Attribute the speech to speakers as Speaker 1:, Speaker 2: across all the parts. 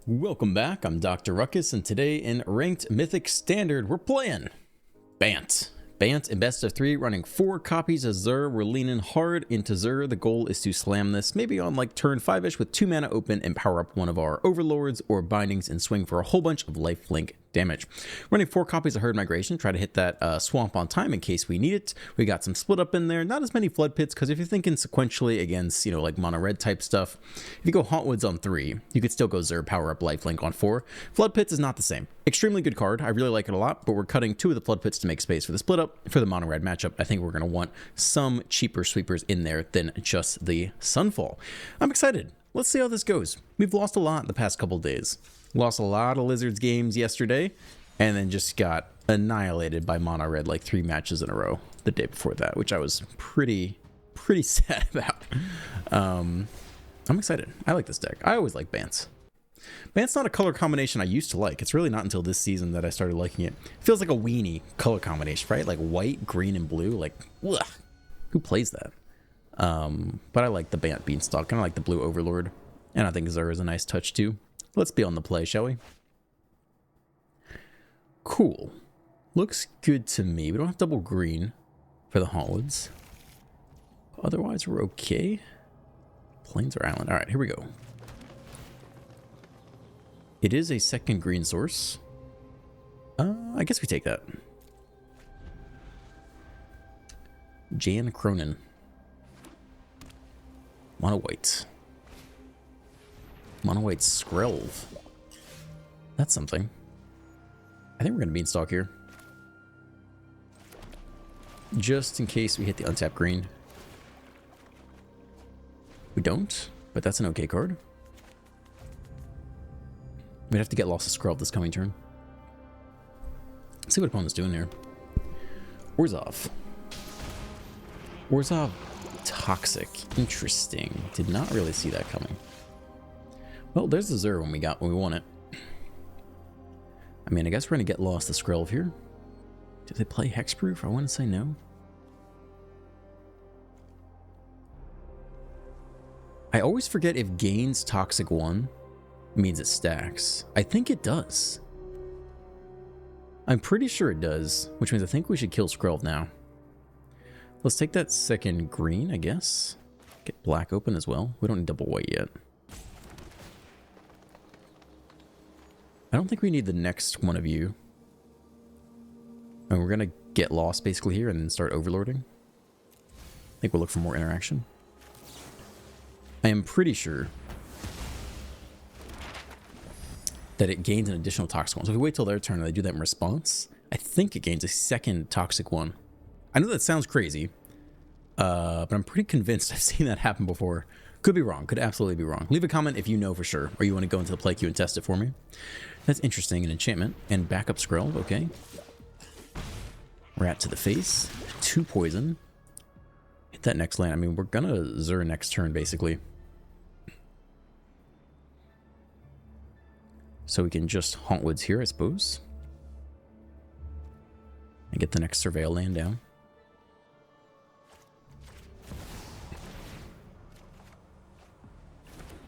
Speaker 1: Welcome back, I'm Dr. Ruckus, and today in Ranked Mythic Standard, we're playing Bant. Bant in best of 3, running 4 copies of Zur. We're leaning hard into Zur. The goal is to slam this maybe on like turn 5-ish with 2 mana open and power up one of our Overlords or Bindings and swing for a whole bunch of lifelink damage. Running 4 copies of Herd Migration, try to hit that swamp on time in case we need it. We got some split up in there, not as many Flood Pits, because if you're thinking sequentially against, like mono red type stuff, if you go Hauntwoods on 3, you could still go Zur, power up lifelink on 4. Flood Pits is not the same. Extremely good card, I really like it a lot, but we're cutting 2 of the Flood Pits to make space for the split up. For the mono red matchup, I think we're going to want some cheaper sweepers in there than just the Sunfall. I'm excited. Let's see how this goes. We've lost a lot the past couple days. Lost a lot of Lizards games yesterday, and then just got annihilated by mono red like 3 matches in a row the day before that, which I was pretty sad about. I'm excited. I like this deck. I always like Bants. Bant's not a color combination I used to like. It's really not until this season that I started liking it. It feels like a weenie color combination, right? Like white, green, and blue. Like, ugh, who plays that? But I like the Bant Beanstalk, and I like the blue Overlord. And I think Zur is a nice touch too. Let's be on the play, shall we? Cool. Looks good to me. We don't have double green for the Hauntwoods. Otherwise, we're okay. Plains or island. All right, here we go. It is a second green source. I guess we take that. Jan Cronin. Mono white. Mono white Skrelv. That's something. I think we're going to Beanstalk here. Just in case we hit the untapped green. We don't, but that's an okay card. We'd have to get Lost to Skrelv this coming turn. Let's see what opponent's doing here. Orzhov. Orzhov Toxic. Interesting. Did not really see that coming. Well, there's the Zur when we want it. I mean, I guess we're going to get Lost to Skrelv here. Did they play Hexproof? I want to say no. I always forget if gains Toxic 1 means it stacks. I think it does. I'm pretty sure it does, which means I think we should kill Skrelv now. Let's take that second green, I guess. Get black open as well. We don't need double white yet. I don't think we need the next one of you. And we're going to get lost basically here and then start overlording. I think we'll look for more interaction. I am pretty sure that it gains an additional toxic one. So if we wait till their turn and they do that in response, I think it gains a second toxic one. I know that sounds crazy, but I'm pretty convinced I've seen that happen before. Could be wrong. Could absolutely be wrong. Leave a comment if you know for sure, or you want to go into the play queue and test it for me. That's interesting. An enchantment and backup Skrelv. Okay. Rat to the face. 2 poison. Hit that next land. I mean, we're gonna Zur next turn basically. So we can just Hauntwoods here, I suppose. And get the next Surveil land down.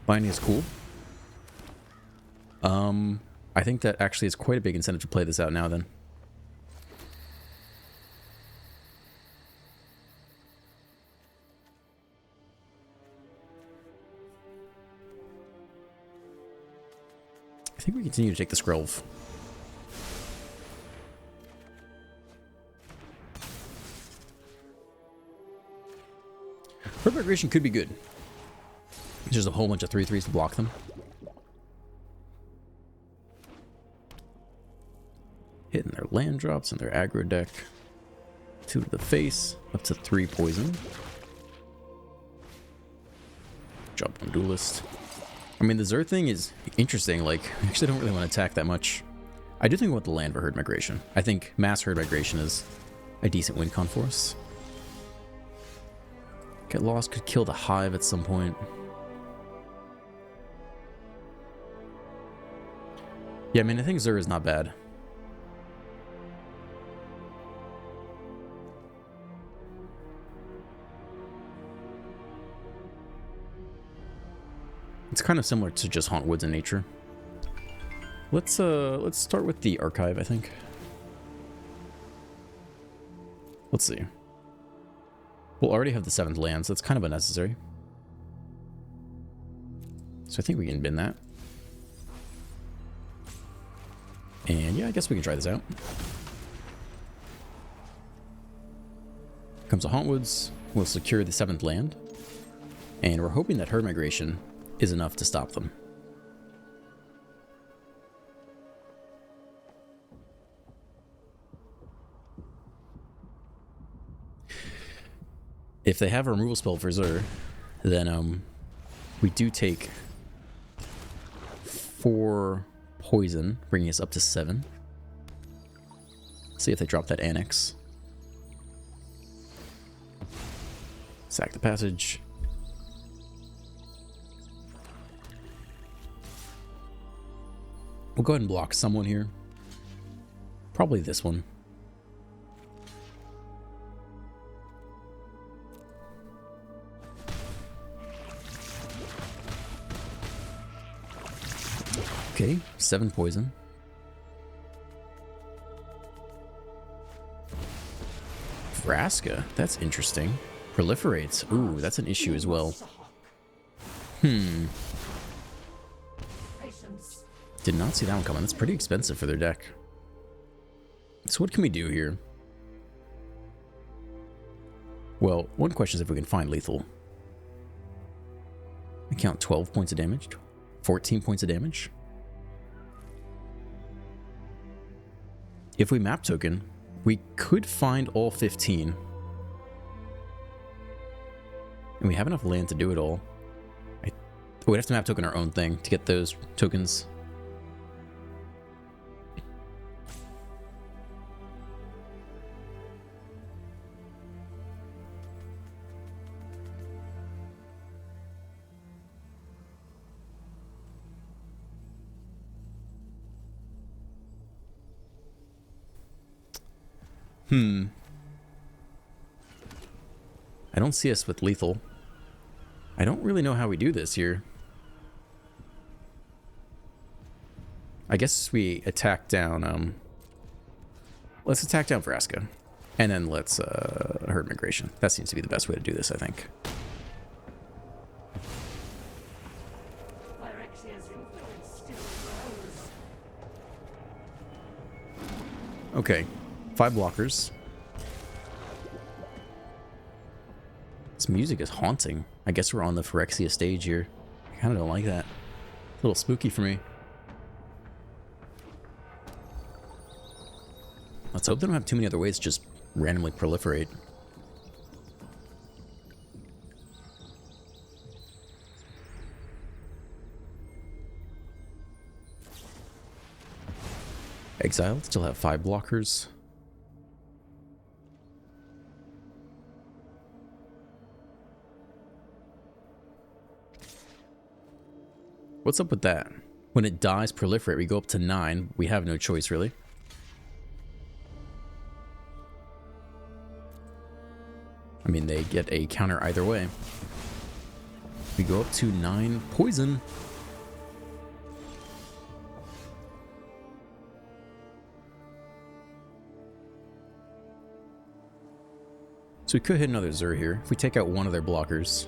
Speaker 1: Binding is cool. I think that actually is quite a big incentive to play this out now then. I think we continue to take the Skrelv. Herd Migration could be good. Just a whole bunch of 3/3s to block them. Hitting their land drops and their aggro deck. 2 to the face, up to 3 poison. Jump on Duelist. I mean, the Zur thing is interesting. Like, I actually don't really want to attack that much. I do think we want the land for Herd Migration. I think mass Herd Migration is a decent win con for us. Get Lost could kill the Hive at some point. Yeah, I mean, I think Zur is not bad. It's kind of similar to just Hauntwoods in nature. Let's start with the archive, I think. Let's see. We'll already have the 7th land, so that's kind of unnecessary. So I think we can bin that. And yeah, I guess we can try this out. Comes a Hauntwoods. We'll secure the 7th land. And we're hoping that herd migration is enough to stop them. If they have a removal spell for Zur, then we do take 4 poison, bringing us up to 7. See if they drop that Annex. Sack the Passage. We'll go ahead and block someone here. Probably this one. Okay, 7 poison. Vraska, that's interesting. Proliferates. Ooh, that's an issue as well. Did not see that one coming. That's pretty expensive for their deck. So what can we do here? Well, one question is if we can find lethal. I count 12 points of damage. 14 points of damage. If we map token, we could find all 15. And we have enough land to do it all. We'd have to map token our own thing to get those tokens. I don't see us with lethal. I don't really know how we do this here. I guess we attack down, let's attack down Vraska. And then let's, herd migration. That seems to be the best way to do this, I think. Okay. 5 blockers. This music is haunting. I guess we're on the Phyrexia stage here. I kind of don't like that. A little spooky for me. Let's hope they don't have too many other ways to just randomly proliferate. Exiled still have 5 blockers. What's up with that? When it dies, proliferate, we go up to 9. We have no choice, really. I mean, they get a counter either way. We go up to 9 poison. So we could hit another Zur here if we take out one of their blockers.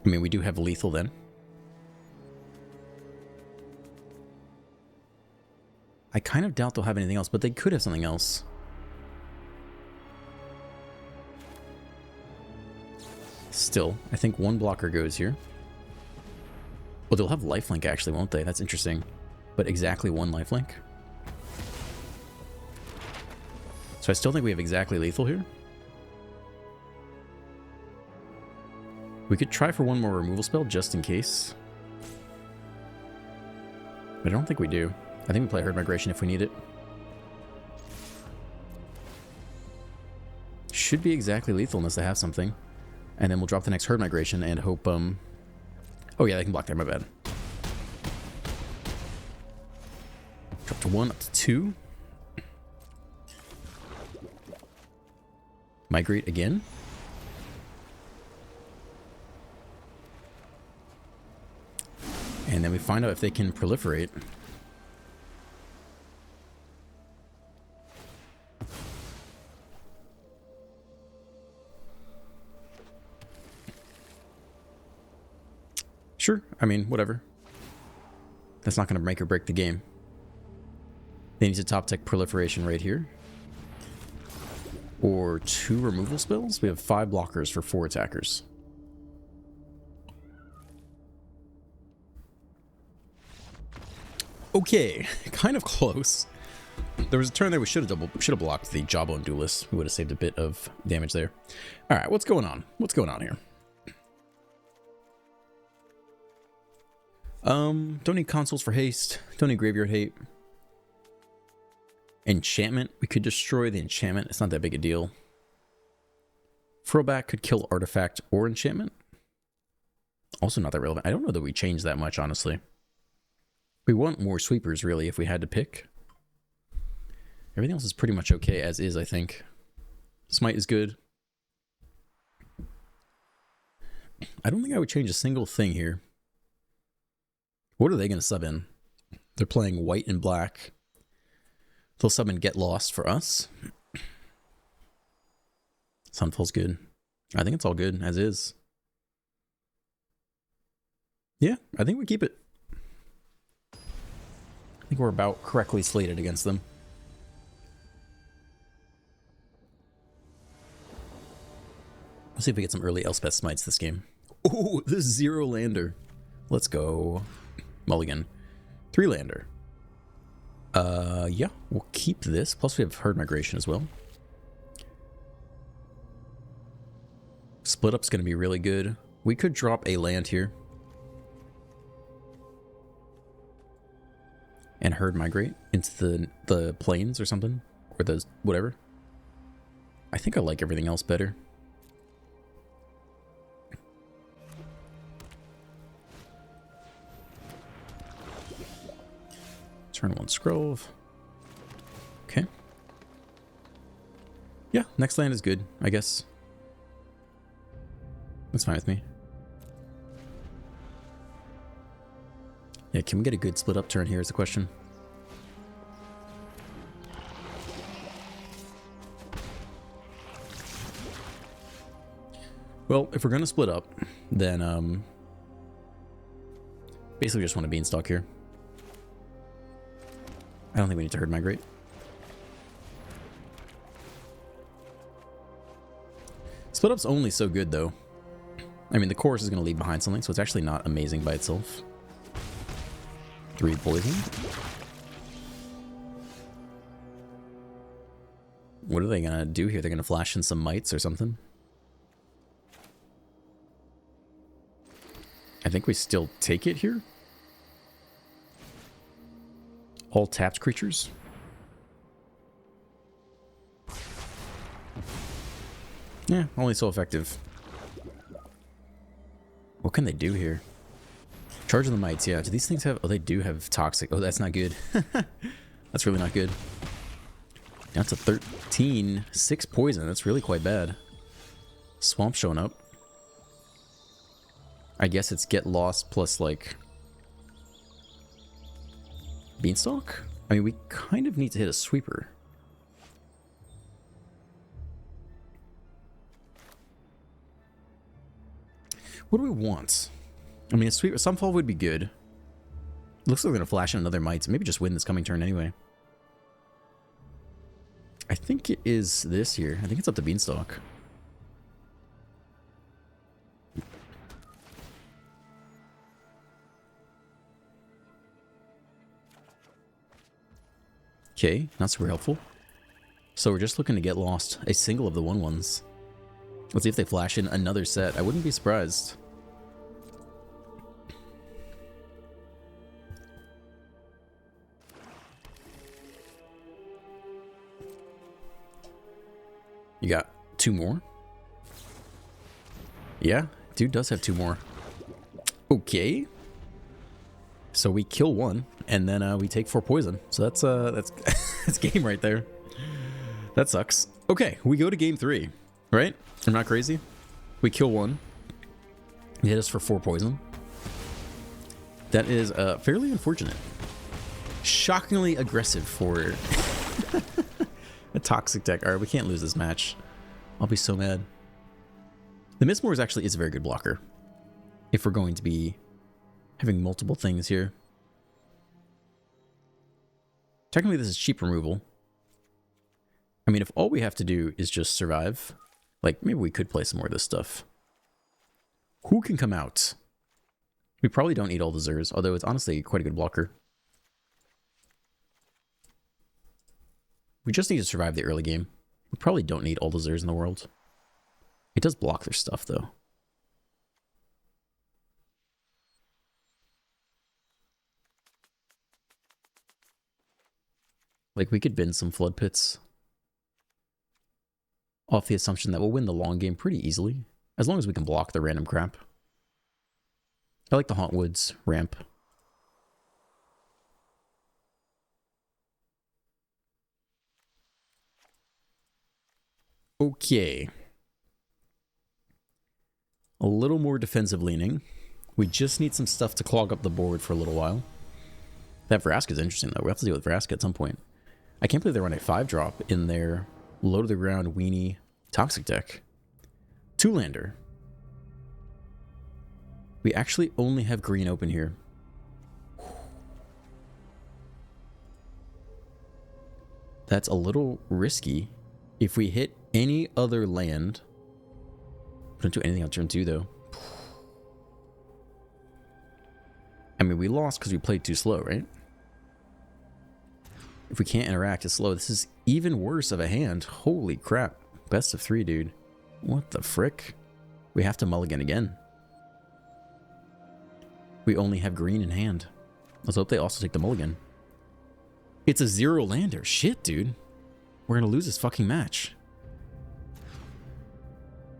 Speaker 1: I mean, we do have lethal then. I kind of doubt they'll have anything else, but they could have something else. Still, I think 1 blocker goes here. Well, they'll have lifelink actually, won't they? That's interesting. But exactly 1 lifelink. So I still think we have exactly lethal here. We could try for 1 more removal spell just in case. But I don't think we do. I think we play Herd Migration if we need it. Should be exactly lethal unless they have something. And then we'll drop the next Herd Migration and hope, oh yeah, they can block there, my bad. Drop to 1, up to 2. Migrate again. And then we find out if they can proliferate. Sure, I mean, whatever. That's not going to make or break the game. They need to top tech proliferation right here. Or 2 removal spells. We have 5 blockers for 4 attackers. Okay, kind of close. There was a turn there we should have blocked the Jawbone Duelist. We would have saved a bit of damage there. All right, what's going on? What's going on here? Don't need consoles for haste. Don't need graveyard hate. Enchantment. We could destroy the enchantment. It's not that big a deal. Throwback could kill artifact or enchantment. Also not that relevant. I don't know that we changed that much, honestly. We want more sweepers, really, if we had to pick. Everything else is pretty much okay as is, I think. Smite is good. I don't think I would change a single thing here. What are they going to sub in? They're playing white and black. They'll sub in Get Lost for us. Sunfall's good. I think it's all good, as is. Yeah, I think we keep it. I think we're about correctly slated against them. Let's see if we get some early Elspeth Smites this game. Oh, the 0 lander. Let's go. Mulligan. 3 lander. Yeah, we'll keep this. Plus we have Herd Migration as well. Split up's going to be really good. We could drop a land here. And Herd Migrate into the plains or something. Or the whatever. I think I like everything else better. Turn 1 Scrove. Okay. Yeah, next land is good, I guess. That's fine with me. Yeah, can we get a good split up turn here is the question. Well, if we're going to split up, then basically just want a Beanstalk here. I don't think we need to Herd Migrate. Split up's only so good, though. I mean, the chorus is going to leave behind something, so it's actually not amazing by itself. 3 poison. What are they going to do here? They're going to flash in some mites or something? I think we still take it here. All tapped creatures. Yeah, only so effective. What can they do here? Charge of the Mites, yeah. Do these things have... Oh, they do have Toxic. Oh, that's not good. That's really not good. That's a 13. 6 poison. That's really quite bad. Swamp showing up. I guess it's Get Lost plus, like... Beanstalk? I mean, we kind of need to hit a sweeper. What do we want? I mean, a sweeper, Sunfall would be good. Looks like we're going to flash in another Mites. Maybe just win this coming turn anyway. I think it is this here. I think it's up to Beanstalk. Okay, not super helpful. So we're just looking to get lost a single of the 1/1s. Let's see if they flash in another set. I wouldn't be surprised. You got 2 more? Yeah, dude does have 2 more. Okay. So we kill 1, and then we take 4 poison. So that's that's game right there. That sucks. Okay, we go to game 3, right? I'm not crazy. We kill 1. They hit us for 4 poison. That is fairly unfortunate. Shockingly aggressive for a toxic deck. All right, we can't lose this match. I'll be so mad. The Mistmores actually is a very good blocker if we're going to be having multiple things here. Technically, this is cheap removal. I mean, if all we have to do is just survive, like, maybe we could play some more of this stuff. Who can come out? We probably don't need all the Zers, although it's honestly quite a good blocker. We just need to survive the early game. We probably don't need all the Zers in the world. It does block their stuff, though. Like, we could bin some Flood Pits off the assumption that we'll win the long game pretty easily, as long as we can block the random crap. I like the Haunt Woods ramp. Okay. A little more defensive leaning. We just need some stuff to clog up the board for a little while. That Vraska's interesting, though. We have to deal with Vraska at some point. I can't believe they run a 5-drop in their low-to-the-ground weenie toxic deck. 2-lander. We actually only have green open here. That's a little risky. If we hit any other land... We don't do anything on turn 2, though. I mean, we lost because we played too slow, right? If we can't interact, it's slow. This is even worse of a hand. Holy crap. Best of 3, dude. What the frick? We have to mulligan again. We only have green in hand. Let's hope they also take the mulligan. It's a 0-lander. Shit, dude. We're going to lose this fucking match.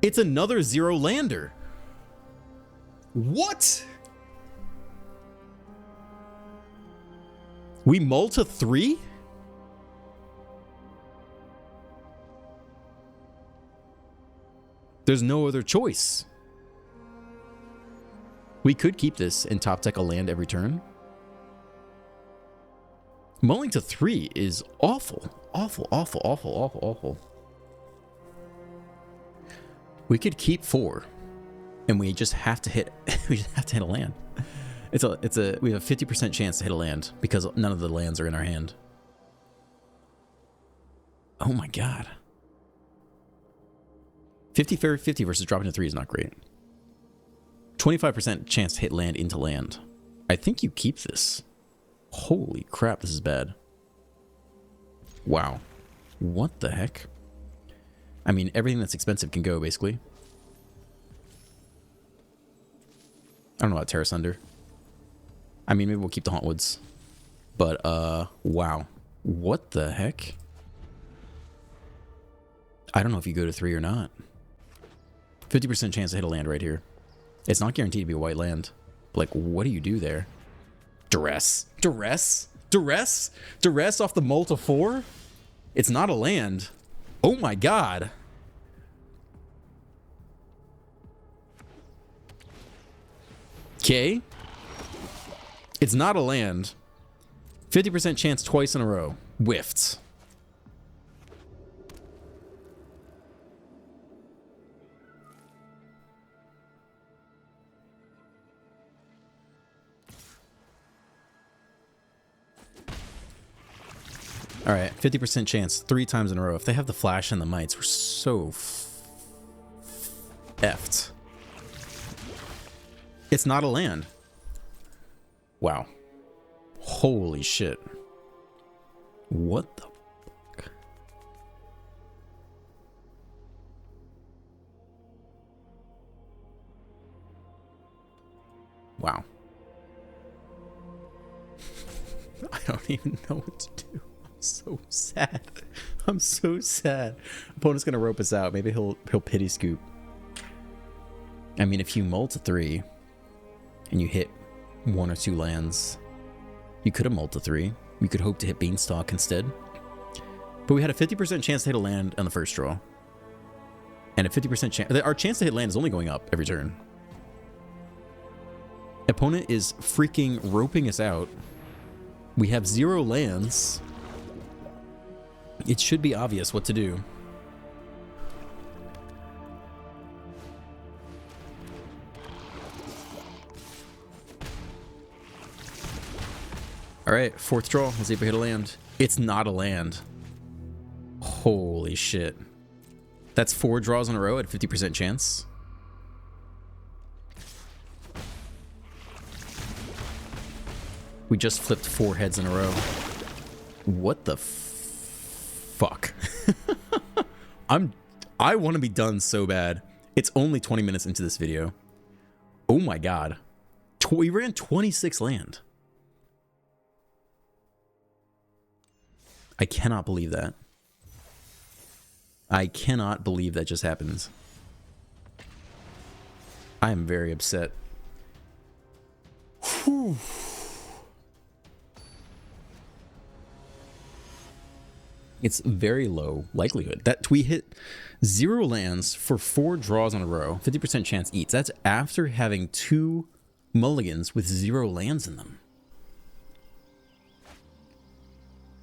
Speaker 1: It's another 0-lander. What? We mull to 3? There's no other choice. We could keep this and top deck a land every turn. Mulling to 3 is awful. Awful, awful, awful, awful, awful. We could keep 4. And we just have to hit we just have to hit a land. We have a 50% chance to hit a land because none of the lands are in our hand. Oh my god. 50 versus dropping to 3 is not great. 25% chance to hit land into land. I think you keep this. Holy crap, this is bad. Wow. What the heck? I mean, everything that's expensive can go, basically. I don't know about Terra Sunder. I mean, maybe we'll keep the Haunt Woods. But, wow. What the heck? I don't know if you go to 3 or not. 50% chance to hit a land right here. It's not guaranteed to be a white land. Like, what do you do there? Duress. Duress? Duress? Duress off the mull to 4? It's not a land. Oh my god. Okay. It's not a land. 50% chance twice in a row. Whiffed. All right, 50% chance 3 times in a row. If they have the flash and the mites, we're so effed. It's not a land. Wow. Holy shit. What the fuck? Wow. I don't even know what to do. So sad. I'm so sad. Opponent's gonna rope us out. Maybe he'll pity scoop. I mean, if you mull to 3 and you hit 1 or 2 lands, you could have mulled to 3. We could hope to hit Beanstalk instead. But we had a 50% chance to hit a land on the first draw. And a 50% chance... Our chance to hit land is only going up every turn. Opponent is freaking roping us out. We have 0 lands. It should be obvious what to do. All right, 4th draw. Let's see if we hit a land. It's not a land. Holy shit. That's 4 draws in a row at 50% chance. We just flipped 4 heads in a row. What the fuck? I want to be done so bad. It's only 20 minutes into this video. Oh my god. We ran 26 land. I cannot believe that. I cannot believe that just happened. I am very upset. Whew. It's very low likelihood that we hit 0 lands for 4 draws in a row. 50% chance eats. That's after having 2 mulligans with 0 lands in them.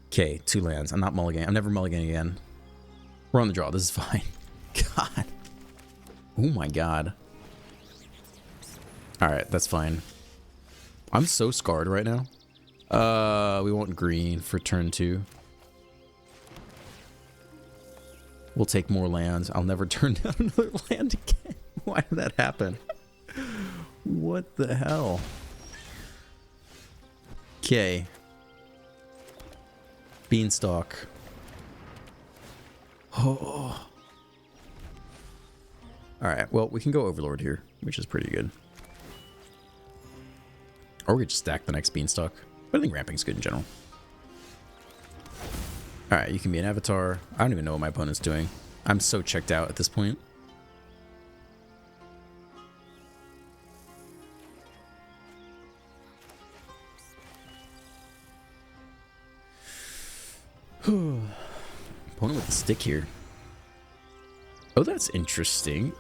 Speaker 1: Okay, 2 lands. I'm not mulliganing. I'm never mulliganing again. We're on the draw. This is fine. God. Oh my god. Alright, that's fine. I'm so scarred right now. We want green for turn 2. We'll take more lands. I'll never turn down another land again. Why did that happen? What the hell? Okay. Beanstalk. Oh. Alright, well, we can go Overlord here, which is pretty good. Or we could just stack the next Beanstalk. But I think Ramping's good in general. Alright, you can be an Avatar. I don't even know what my opponent's doing. I'm so checked out at this point. Opponent with the stick here. Oh, that's interesting.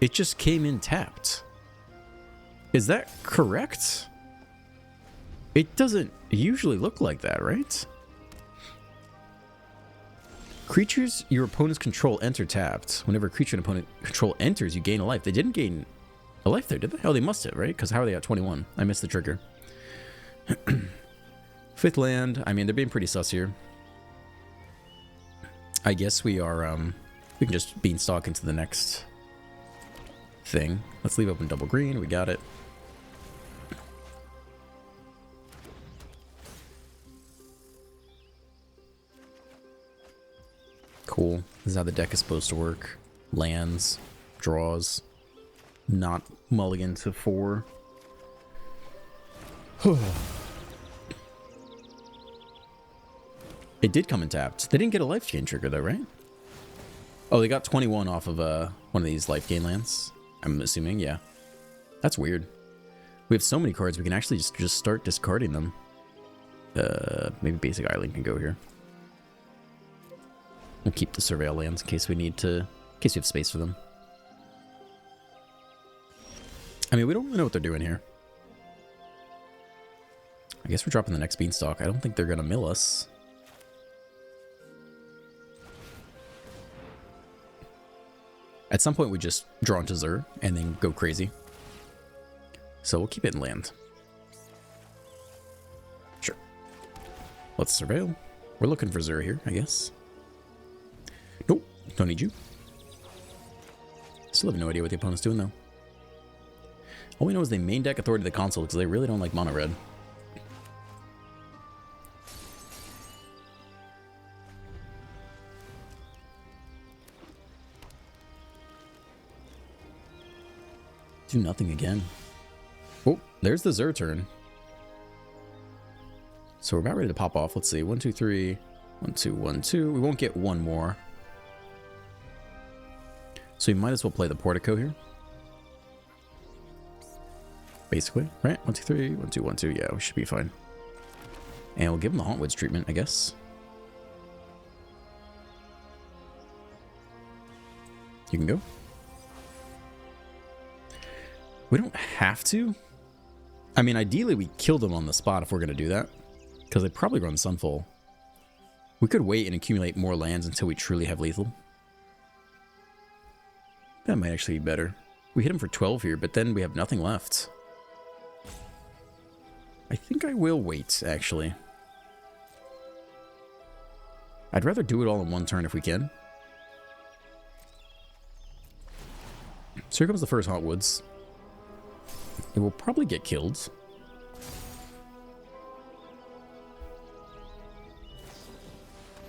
Speaker 1: It just came in tapped. Is that correct? It doesn't usually look like that, right? Creatures your opponent's control enter tapped. Whenever a creature an opponent control enters, you gain a life. They didn't gain a life there, did they? Oh, they must have, right? Because how are they at 21? I missed the trigger. 5th land. I mean, they're being pretty sus here. I guess we are, we can just Beanstalk into the next thing. Let's leave open double green. We got it. Cool. This is how the deck is supposed to work. Lands, draws, not mulligan to 4. It did come in tapped. They didn't get a life gain trigger though, right? Oh, they got 21 off of one of these life gain lands. I'm assuming, yeah. That's weird. We have so many cards, we can actually just start discarding them. Maybe Basic Island can go here. We'll keep the Surveil lands in case we need to, in case we have space for them. I mean, we don't really know what they're doing here. I guess we're dropping the next Beanstalk. I don't think they're going to mill us. At some point, we just draw into Zur and then go crazy. So we'll keep it in land. Sure. Let's Surveil. We're looking for Zur here, I guess. Nope, don't need you. Still have no idea what the opponent's doing, though. All we know is they main deck Authority to the console because they really don't like mono red. Do nothing again. Oh, there's the Zur turn. So we're about ready to pop off. Let's see. 1, 2, 3. 1, 2, 1, 2. We won't get one more. So we might as well play the Portico here. Basically, right? 1, 2, 3. 1, 2, 1, 2. Yeah, we should be fine. And we'll give him the Hauntwoods treatment, I guess. You can go. We don't have to. I mean, ideally we kill them on the spot if we're going to do that. Because they probably run Sunfall. We could wait and accumulate more lands until we truly have lethal. That might actually be better. We hit him for 12 here, but then we have nothing left. I think I will wait, actually. I'd rather do it all in one turn if we can. So here comes the first Hotwoods. It will probably get killed.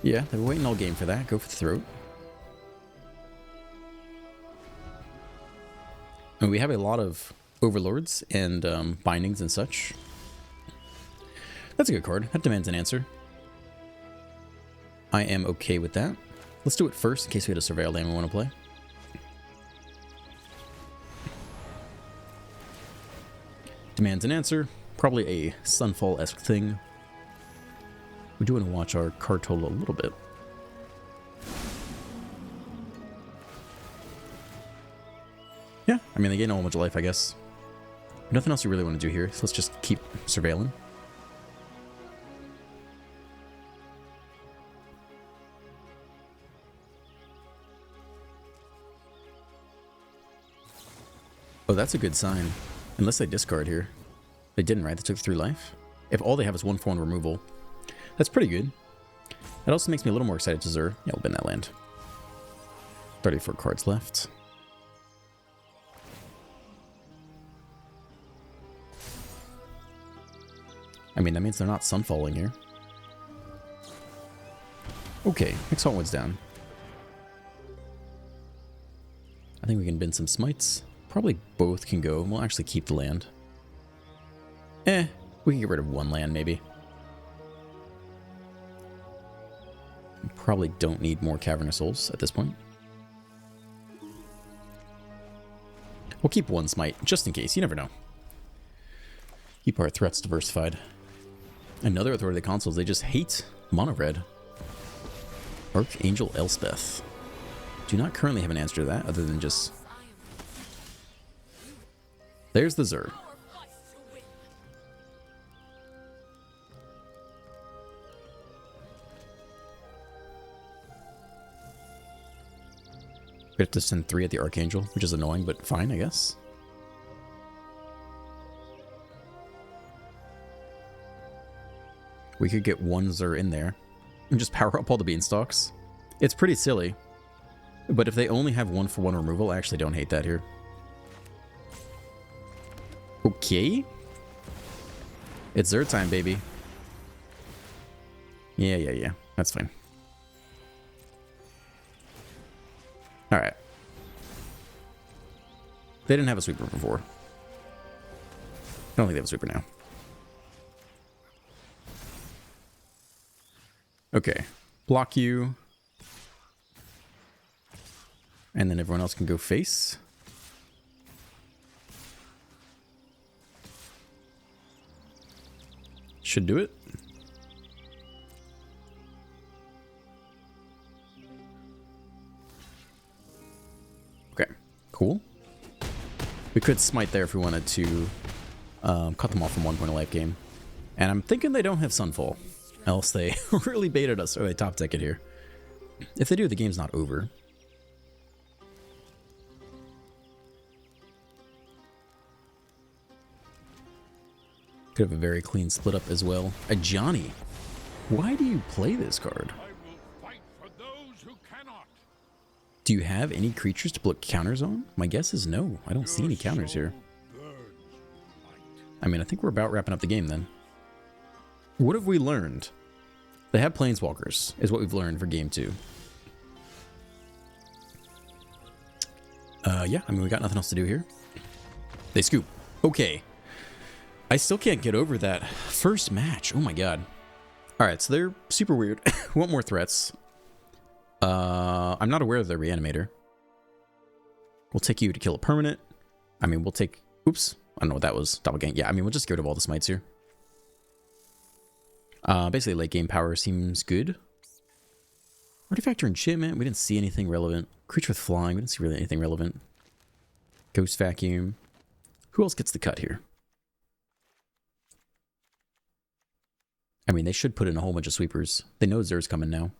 Speaker 1: Yeah, they're waiting all game for that. Go for the throat. And we have a lot of Overlords and bindings and such. That's a good card. That demands an answer. I am okay with that. Let's do it first in case we had a Surveil land we want to play. Demands an answer. Probably a Sunfall-esque thing. We do want to watch our card total a little bit. Yeah, I mean, they gain a whole bunch of life, I guess. Nothing else we really want to do here, so let's just keep surveilling. Oh, that's a good sign. Unless they discard here. They didn't, right? They took 3 life? If all they have is 1/4 removal, that's pretty good. That also makes me a little more excited to Zur. Yeah, we'll bend that land. 34 cards left. I mean, that means they're not Sunfalling here. Okay, next Hotwood's down. I think we can bend some Smites. Probably both can go. We'll actually keep the land. We can get rid of 1 land, maybe. Probably don't need more Cavernous Souls at this point. We'll keep 1 Smite, just in case. You never know. Keep our threats diversified. Another Authority of the Consoles, they just hate mono red. Archangel Elspeth. Do not currently have an answer to that, other than just... There's the Zur. We have to send 3 at the Archangel, which is annoying, but fine, I guess. We could get 1 Zur in there and just power up all the Beanstalks. It's pretty silly, but if they only have 1/1 removal, I actually don't hate that here. Okay. It's Zur time, baby. Yeah. That's fine. Alright. They didn't have a sweeper before. I don't think they have a sweeper now. Okay. Block you. And then everyone else can go face. Should do it. Okay, cool. We could smite there if we wanted to cut them off from 1 point of life game. And I'm thinking they don't have Sunfall. Else they really baited us, or they top deck it here. If they do, the game's not over. Could have a very clean split up as well. Johnny, why do you play this card?
Speaker 2: I will fight for those who cannot.
Speaker 1: Do you have any creatures to put counters on? My guess is no. I don't see any counters here. I mean, I think we're about wrapping up the game then. What have we learned? They have Planeswalkers, is what we've learned for game 2. Yeah, I mean, we got nothing else to do here. They scoop. Okay. I still can't get over that first match. Oh my god. Alright, so they're super weird. Want more threats. I'm not aware of their Reanimator. We'll take you to kill a permanent. I mean, we'll take... Oops. I don't know what that was. Doppelgang. Yeah, I mean, we'll just get rid of all the smites here. Basically, late game power seems good. Artifact or Enchantment. We didn't see anything relevant. Creature with Flying. We didn't see really anything relevant. Ghost Vacuum. Who else gets the cut here? I mean, they should put in a whole bunch of sweepers. They know Zer's coming now.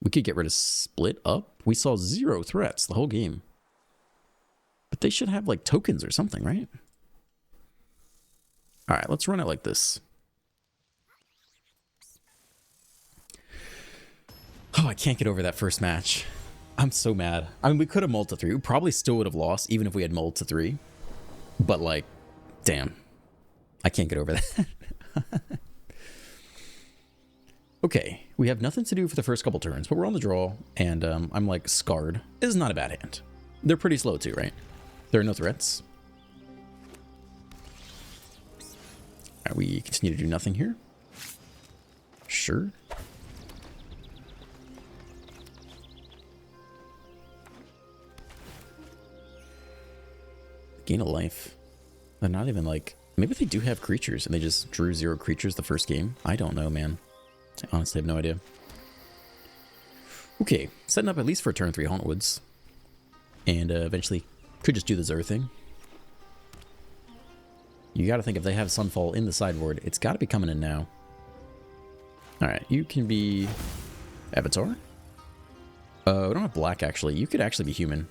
Speaker 1: We could get rid of Split Up. We saw 0 threats the whole game. But they should have, like, tokens or something, right? Alright, let's run it like this. Oh, I can't get over that first match. I'm so mad. I mean, we could have mulled to 3. We probably still would have lost, even if we had mulled to 3. But, like, damn. I can't get over that. Okay, we have nothing to do for the first couple turns, but we're on the draw, and I'm, like, scarred. This is not a bad hand. They're pretty slow, too, right? There are no threats. Alright, we continue to do nothing here. Sure. Gain a life. They're not even like... Maybe they do have creatures and they just drew 0 creatures the first game. I don't know, man. I honestly have no idea. Okay, setting up at least for turn 3 Hauntwoods. And eventually could just do the Zer thing. You gotta think if they have Sunfall in the sideboard, it's gotta be coming in now. Alright, you can be... Avatar? We don't have black, actually. You could actually be human.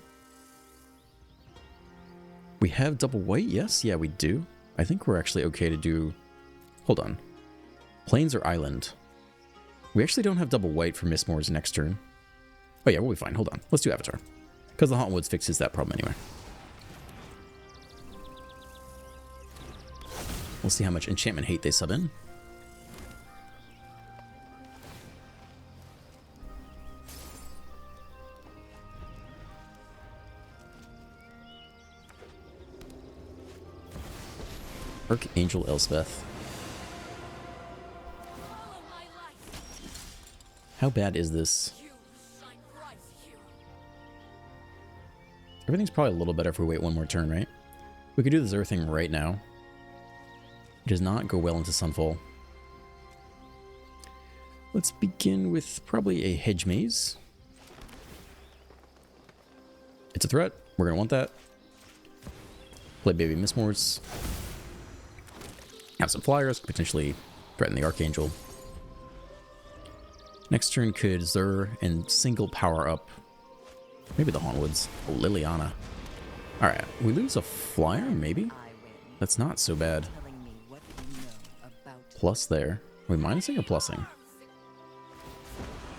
Speaker 1: We have double white, yes? Yeah, we do. I think we're actually okay to do... Hold on. Plains or island? We actually don't have double white for Mistmore's next turn. Oh yeah, we'll be fine. Hold on. Let's do Avatar. Because the Hauntwoods fixes that problem anyway. We'll see how much enchantment hate they sub in. Archangel Elspeth. How bad is this? Everything's probably a little better if we wait one more turn, right? We could do the Zer thing right now. It does not go well into Sunfall. Let's begin with probably a Hedge Maze. It's a threat. We're going to want that. Play Baby Mistmores. Have some flyers, potentially threaten the Archangel. Next turn could Zer and single power up. Maybe the Hauntwoods. Oh, Liliana. Alright, we lose a flyer, maybe? That's not so bad. Plus there. Are we minusing or plussing?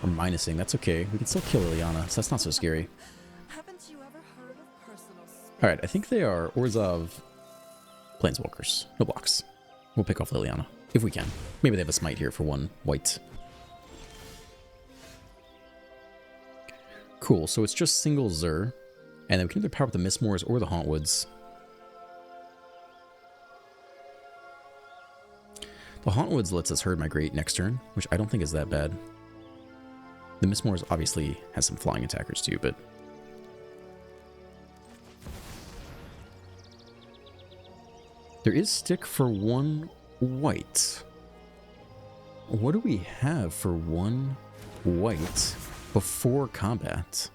Speaker 1: We're minusing, that's okay. We can still kill Liliana, so that's not so scary. Alright, I think they are Orzhov Planeswalkers. No blocks. We'll pick off Liliana, if we can. Maybe they have a smite here for 1 white. Cool, so it's just single Zer, and then we can either power up the Mistmores or the Hauntwoods. The Hauntwoods lets us Herd Migrate next turn, which I don't think is that bad. The Mistmores obviously has some flying attackers too, but... There is stick for 1 white. What do we have for 1 white before combat?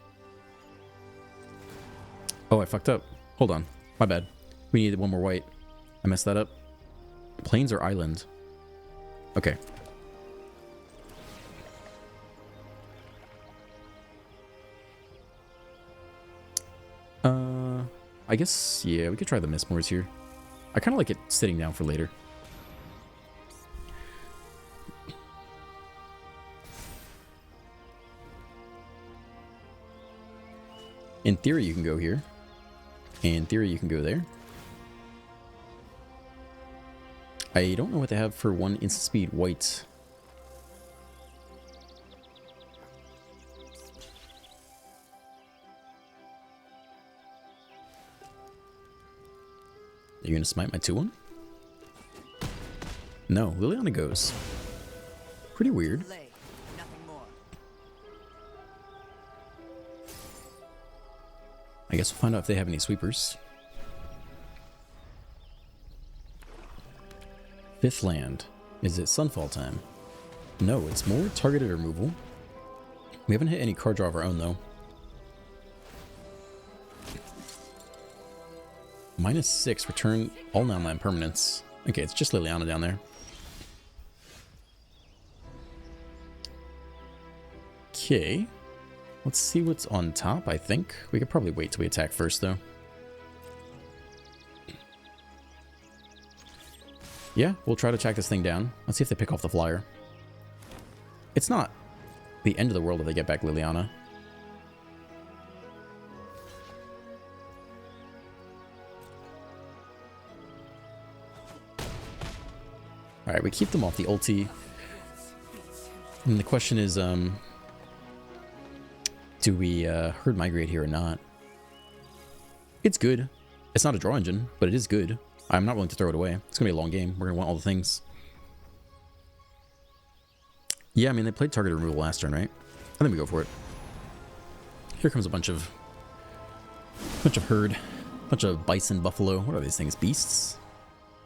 Speaker 1: Oh, I fucked up. Hold on. My bad. We needed 1 more white. I messed that up. Plains or island? Okay. I guess, yeah, we could try the Mistmores here. I kind of like it sitting down for later. In theory, you can go here. In theory, you can go there. I don't know what they have for 1 instant speed white. Are you going to smite my 2-1? No, Liliana goes. Pretty weird. I guess we'll find out if they have any sweepers. 5th land. Is it Sunfall time? No, it's more targeted removal. We haven't hit any card draw of our own, though. -6, return all non-land permanents. Okay, it's just Liliana down there. Okay. Let's see what's on top, I think. We could probably wait till we attack first, though. Yeah, we'll try to track this thing down. Let's see if they pick off the flyer. It's not the end of the world if they get back Liliana. Alright, we keep them off the ulti. And the question is, do we herd migrate here or not? It's good. It's not a draw engine, but it is good. I'm not willing to throw it away. It's going to be a long game. We're going to want all the things. Yeah, I mean, they played target removal last turn, right? I think we go for it. Here comes a bunch of herd. Bunch of bison, buffalo. What are these things? Beasts?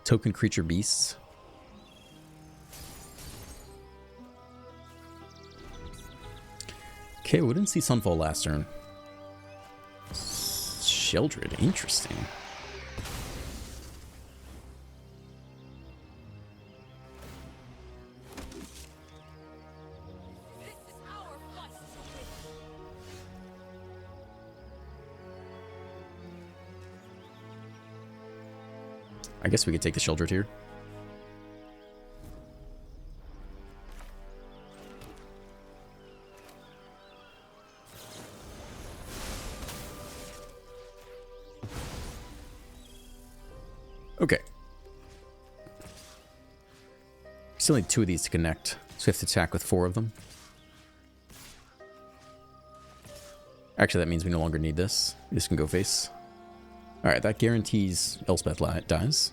Speaker 1: Token creature beasts. Okay, we didn't see Sunfall last turn. Sheldred, interesting. I guess we could take the Sheldred here. Okay. Still need 2 of these to connect, so we have to attack with 4 of them. Actually, that means we no longer need this. This can go face. Alright, that guarantees Elspeth dies.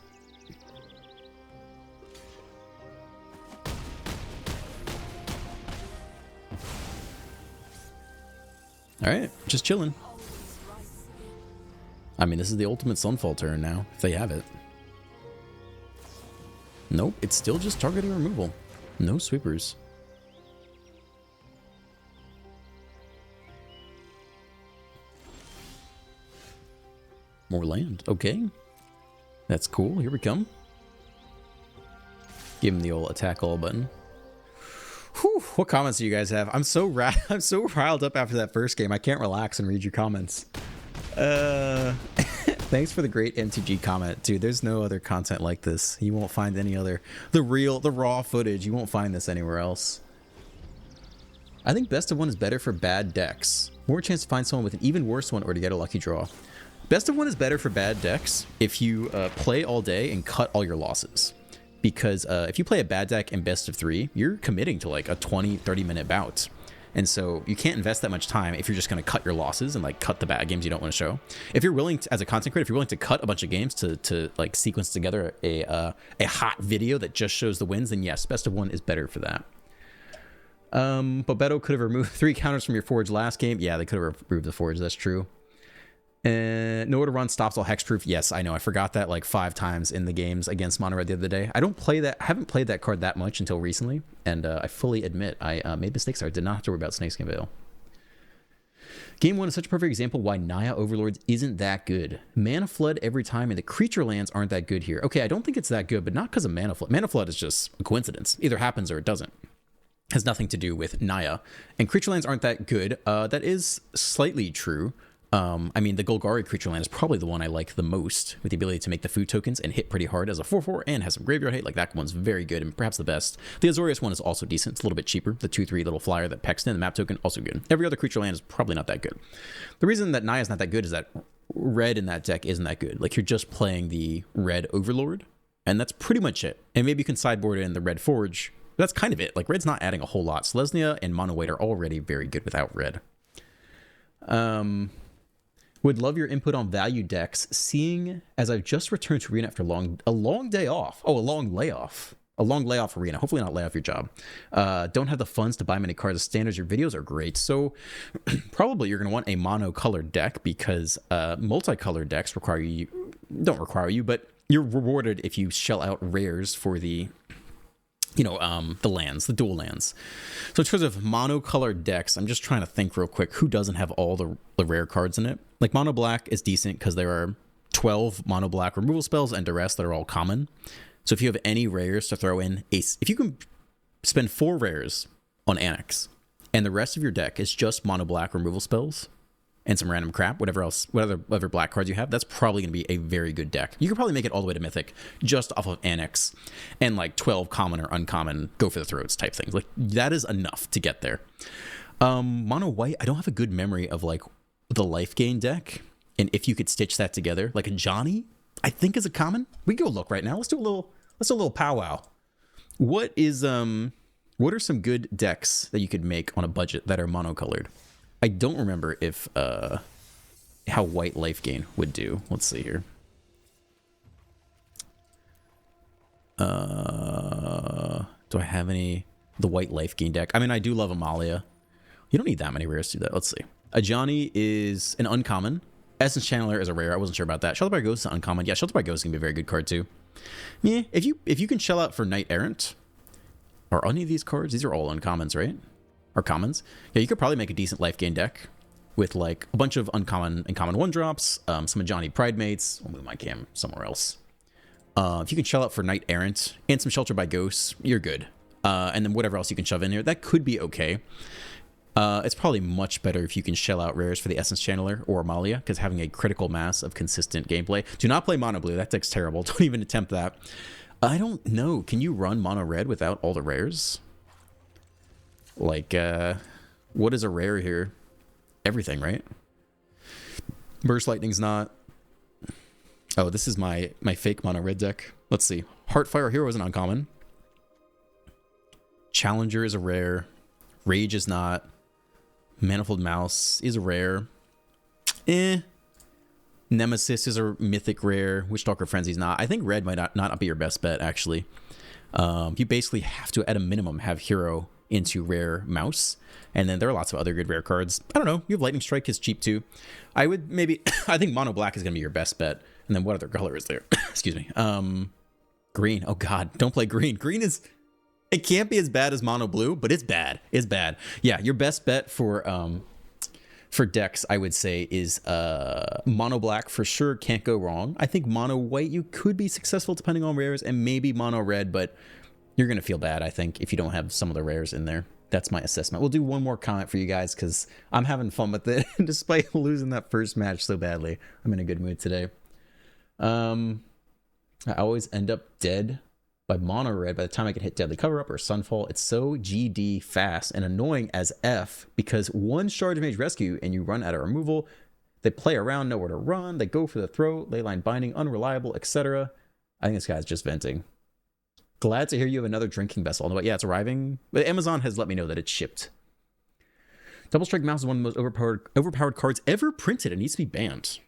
Speaker 1: Alright, just chilling. I mean, this is the ultimate Sunfall turn now, if they have it. Nope, it's still just targeting removal. No sweepers. More land. Okay. That's cool. Here we come. Give him the old attack all button. Whew, what comments do you guys have? I'm so riled up after that first game. I can't relax and read your comments. Thanks for the great MTG comment. Dude, there's no other content like this. You won't find any other. The raw footage. You won't find this anywhere else. I think best of one is better for bad decks. More chance to find someone with an even worse one or to get a lucky draw. Best of one is better for bad decks if you play all day and cut all your losses. Because if you play a bad deck in best of 3, you're committing to like a 20-30 minute bout. And so you can't invest that much time if you're just going to cut your losses and like cut the bad games you don't want to show. If you're willing to, as a content creator, if you're willing to cut a bunch of games to like sequence together a hot video that just shows the wins, then yes, best of one is better for that. Bobeto could have removed 3 counters from your Forge last game. Yeah, they could have removed the Forge. That's true. Nowhere to Run stops all hexproof. Yes, I know. I forgot that like 5 times in the games against Mono Red the other day. I don't play that. I haven't played that card that much until recently, and I fully admit I made mistakes there. I did not have to worry about Snakeskin Veil. Game 1 is such a perfect example why Naya Overlords isn't that good. Mana Flood every time, and the creature lands aren't that good here. Okay, I don't think it's that good, but not because of Mana Flood. Mana Flood is just a coincidence. Either happens or it doesn't. Has nothing to do with Naya. And creature lands aren't that good. That is slightly true. I mean, the Golgari creature land is probably the one I like the most, with the ability to make the food tokens and hit pretty hard as a 4/4 and has some graveyard hate. Like, that one's very good and perhaps the best. The Azorius one is also decent. It's a little bit cheaper. The 2/3 little flyer that pecks in the map token, also good. Every other creature land is probably not that good. The reason that Naya's not that good is that red in that deck isn't that good. Like, you're just playing the red Overlord, and that's pretty much it. And maybe you can sideboard in the red Forge. But that's kind of it. Like, red's not adding a whole lot. Selesnya and Mono White are already very good without red. Would love your input on value decks, seeing as I've just returned to Arena after a long day off. Oh, a long layoff. A long layoff Arena. Hopefully not lay off your job. Don't have the funds to buy many cards as standards. Your videos are great. So probably you're going to want a mono-colored deck because multicolored decks don't require you, but you're rewarded if you shell out rares for the the lands, the dual lands. So in terms of monocolored decks, I'm just trying to think real quick who doesn't have all the rare cards in it. Like, mono black is decent because there are 12 mono black removal spells and Duress that are all common. So if you have any rares to throw in, if you can spend 4 rares on Annex and the rest of your deck is just mono black removal spells and some random crap, whatever black cards you have, that's probably going to be a very good deck. You could probably make it all the way to Mythic just off of Annex and like 12 common or uncommon go for the throats type things. Like that is enough to get there. Mono white, I don't have a good memory of like the life gain deck, and if you could stitch that together, like a Johnny, I think is a common. We can go look right now. Let's do a little powwow. What are some good decks that you could make on a budget that are monocolored? I don't remember if how white life gain would do. Let's see here. Do I have any the white life gain deck? I mean, I do love Amalia. You don't need that many rares to do that. Let's see. A Johnny is an uncommon. Essence Channeler is a rare. I wasn't sure about that. Shelter by Ghost is an uncommon. Yeah, Shelter by Ghost can be a very good card too. Yeah, if you can shell out for Knight Errant, are any of these cards? These are all uncommons, right? Or commons? Yeah, you could probably make a decent life gain deck with like a bunch of uncommon and common 1-drops, some Johnny Pridemates. I'll move my cam somewhere else. If you can shell out for Knight Errant and some Shelter by Ghosts, you're good. And then whatever else you can shove in here, that could be okay. It's probably much better if you can shell out rares for the Essence Channeler or Amalia, because having a critical mass of consistent gameplay. Do not play mono blue. That deck's terrible. Don't even attempt that. I don't know. Can you run mono red without all the rares? Like, what is a rare here? Everything, right? Burst Lightning's not. Oh, this is my fake mono red deck. Let's see. Heartfire Hero is an uncommon. Challenger is a rare. Rage is not. Manifold Mouse is a rare. Nemesis is a mythic rare. Witchstalker Frenzy's not. I think red might not be your best bet, actually. You basically have to, at a minimum, have Hero into rare Mouse. And then there are lots of other good rare cards. I don't know. You have Lightning Strike is cheap, too. I would maybe... I think Mono Black is going to be your best bet. And then what other color is there? Excuse me. Green. Oh, God. Don't play green. Green is... It can't be as bad as Mono Blue, but it's bad. It's bad. Yeah, your best bet for decks, I would say, is Mono Black for sure. Can't go wrong. I think Mono White, you could be successful depending on rares, and maybe Mono Red, but you're going to feel bad, I think, if you don't have some of the rares in there. That's my assessment. We'll do one more comment for you guys because I'm having fun with it. Despite losing that first match so badly, I'm in a good mood today. I always end up dead by mono red by the time I can hit Deadly Cover Up or Sunfall. It's so GD fast and annoying as F because one Shard of Mage Rescue and you run out of removal. They play around, nowhere to run. They go for the throat, Leyline Binding, Unreliable, etc. I think this guy's just venting. Glad to hear you have another drinking vessel. But yeah, it's arriving. But Amazon has let me know that it's shipped. Double Strike Mouse is one of the most overpowered cards ever printed. It needs to be banned.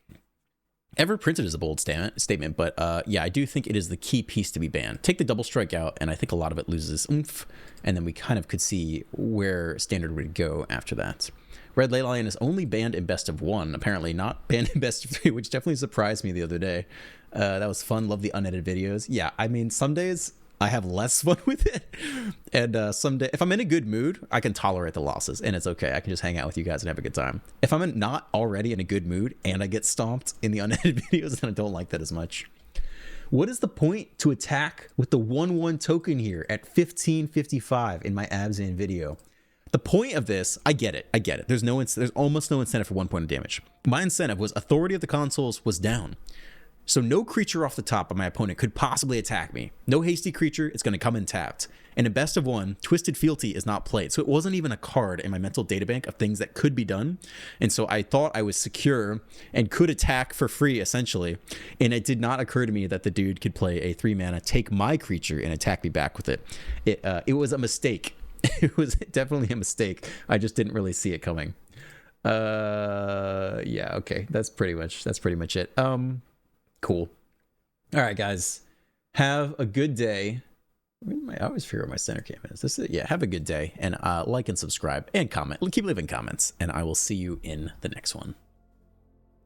Speaker 1: Ever printed is a bold statement, but yeah, I do think it is the key piece to be banned. Take the double strike out, and I think a lot of it loses oomph, and then we kind of could see where Standard would go after that. Red Leyline is only banned in best of 1, apparently not banned in best of 3, which definitely surprised me the other day. That was fun. Love the unedited videos. Yeah, I mean, some days I have less fun with it, and some day, if I'm in a good mood, I can tolerate the losses, and it's okay. I can just hang out with you guys and have a good time. If I'm not already in a good mood and I get stomped in the unedited videos, then I don't like that as much. What is the point to attack with the 1/1 token here at 1555 in my Abzan video? The point of this, I get it. There's almost no incentive for 1 point of damage. My incentive was Authority of the Consoles was down. So no creature off the top of my opponent could possibly attack me. No hasty creature, it's going to come in tapped. And in best of 1, Twisted Fealty is not played. So it wasn't even a card in my mental databank of things that could be done. And so I thought I was secure and could attack for free, essentially. And it did not occur to me that the dude could play a 3-mana, take my creature, and attack me back with it. It was a mistake. It was definitely a mistake. I just didn't really see it coming. Yeah, okay. That's pretty much it. Cool. All right, guys. Have a good day. I always figure out my center cam is. Yeah, have a good day. And like and subscribe and comment. Keep leaving comments. And I will see you in the next one.